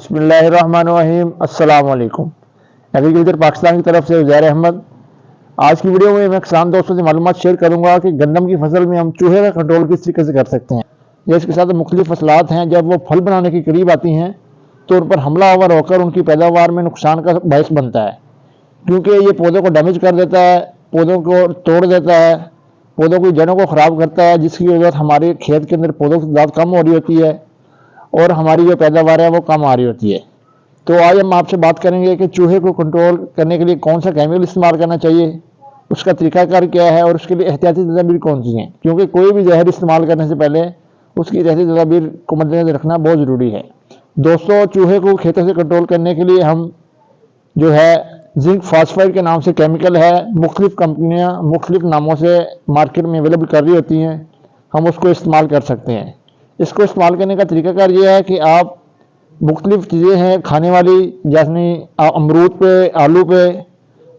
बिस्मिल्लाहिर्रहमानिर्रहीम। अस्सलाम वालेकुम। एग्रीकल्चर पाकिस्तान की तरफ से उज़ैर अहमद। आज की वीडियो में मैं किसान दोस्तों से मालूमात शेयर करूंगा कि गंदम की फसल में हम चूहे का कंट्रोल किस तरीके से कर सकते हैं। या इसके साथ मुख्तलिफ फसलात हैं, जब वो फल बनाने के करीब आती हैं तो उन पर हमलावर होकर उनकी पैदावार में नुकसान का बायस बनता है, क्योंकि ये पौधों को डैमेज कर देता है, पौधों को तोड़ देता है, पौधों की जड़ों को ख़राब करता है, जिसकी वजह हमारे खेत के अंदर पौधों की तादाद कम हो रही होती है और हमारी जो पैदावार है वो कम आ रही होती है। तो आज हम आपसे बात करेंगे कि चूहे को कंट्रोल करने के लिए कौन सा केमिकल इस्तेमाल करना चाहिए, उसका तरीकाकार क्या है और उसके लिए एहतियाती तदाबीर कौन सी हैं, क्योंकि कोई भी जहर इस्तेमाल करने से पहले उसकी एहतियाती तदाबीर को मद्देनजर रखना बहुत ज़रूरी है। दोस्तों, चूहे को खेतों से कंट्रोल करने के लिए हम जो है जिंक फास्फाइड के नाम से केमिकल है, मुख्तलिफ कंपनियाँ मुख्तलिफ नामों से मार्केट में अवेलेबल कर रही होती हैं, हम उसको इस्तेमाल कर सकते हैं। इसको इस्तेमाल करने का तरीकाकार ये है कि आप मुख्तलिफ चीज़ें हैं खाने वाली, जैसे अमरूद पे, आलू पे,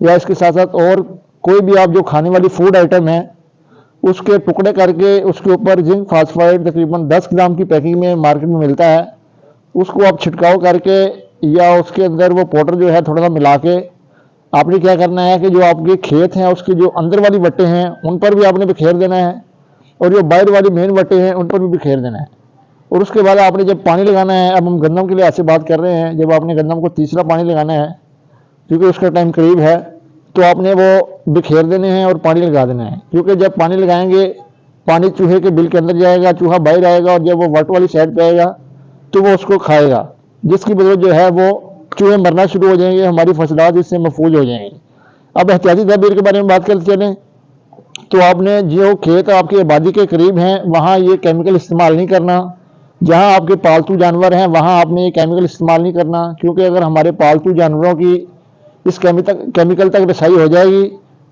या इसके साथ साथ और कोई भी आप जो खाने वाली फूड आइटम है उसके टुकड़े करके उसके ऊपर जिंक फास्फाइड तकरीबन 10 ग्राम की पैकिंग में मार्केट में मिलता है, उसको आप छिड़काव करके या उसके अंदर वो पाउडर जो है थोड़ा सा मिला के आपने क्या करना है कि जो आपके खेत हैं उसकी जो अंदर वाली बट्टे हैं उन पर भी आपने बिखेर देना है और जो बाहर वाली मेन बट्टे हैं उन पर भी बिखेर देना है। और उसके बाद आपने जब पानी लगाना है, अब हम गंदम के लिए ऐसे बात कर रहे हैं, जब आपने गंदम को तीसरा पानी लगाना है क्योंकि उसका टाइम करीब है, तो आपने वो बिखेर देने हैं और पानी लगा देना है, क्योंकि जब पानी लगाएंगे पानी चूहे के बिल के अंदर जाएगा, चूहा बाहर आएगा और जब वो वट वाली साइड पे आएगा तो वो उसको खाएगा, जिसकी वजह जो है वो चूहे मरना शुरू हो जाएंगे, हमारी फसलात इससे महफूज हो जाएंगी। अब एहतियाती तदबीर के बारे में बात करते चलें तो आपने जो खेत आपकी आबादी के करीब हैं वहाँ ये केमिकल इस्तेमाल नहीं करना, जहाँ आपके पालतू जानवर हैं वहाँ आपने ये केमिकल इस्तेमाल नहीं करना, क्योंकि अगर हमारे पालतू जानवरों की इस केमिकल तक रसाई हो जाएगी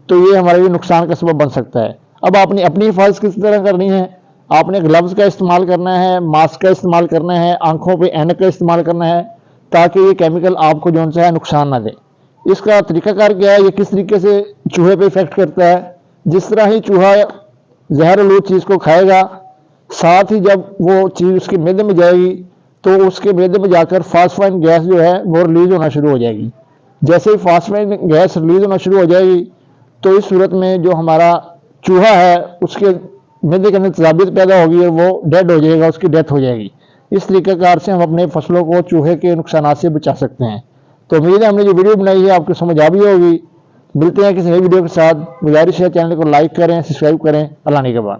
तो ये हमारे लिए नुकसान का सबब बन सकता है। अब आपने अपनी हिफाजत किस तरह करनी है, आपने ग्लव्स का इस्तेमाल करना है, मास्क का इस्तेमाल करना है, आंखों पे ऐनक का इस्तेमाल करना है, ताकि ये केमिकल आपको जो है नुकसान ना दे। इसका तरीकाकार क्या है, ये किस तरीके से चूहे पे इफेक्ट करता है। जिस तरह ही चूहा जहर-आलूद चीज़ को खाएगा, साथ ही जब वो चीज़ उसके मैदे में जाएगी तो उसके मैदे में जाकर फास्फाइन गैस जो है वो रिलीज होना शुरू हो जाएगी। जैसे ही फास्फाइन गैस रिलीज होना शुरू हो जाएगी तो इस सूरत में जो हमारा चूहा है उसके मैदे के अंदर तेजाबियत पैदा होगी और वो डेड हो जाएगा, उसकी डेथ हो जाएगी। इस तरीक़ाकार से हम अपने फसलों को चूहे के नुकसान से बचा सकते हैं। तो उम्मीद है हमने जो वीडियो बनाई है आपको समझ आ भी होगी। मिलते हैं किसी नई वीडियो के साथ। गुजारिश है चैनल को लाइक करें, सब्सक्राइब करें। अल्लाह ने के बाद।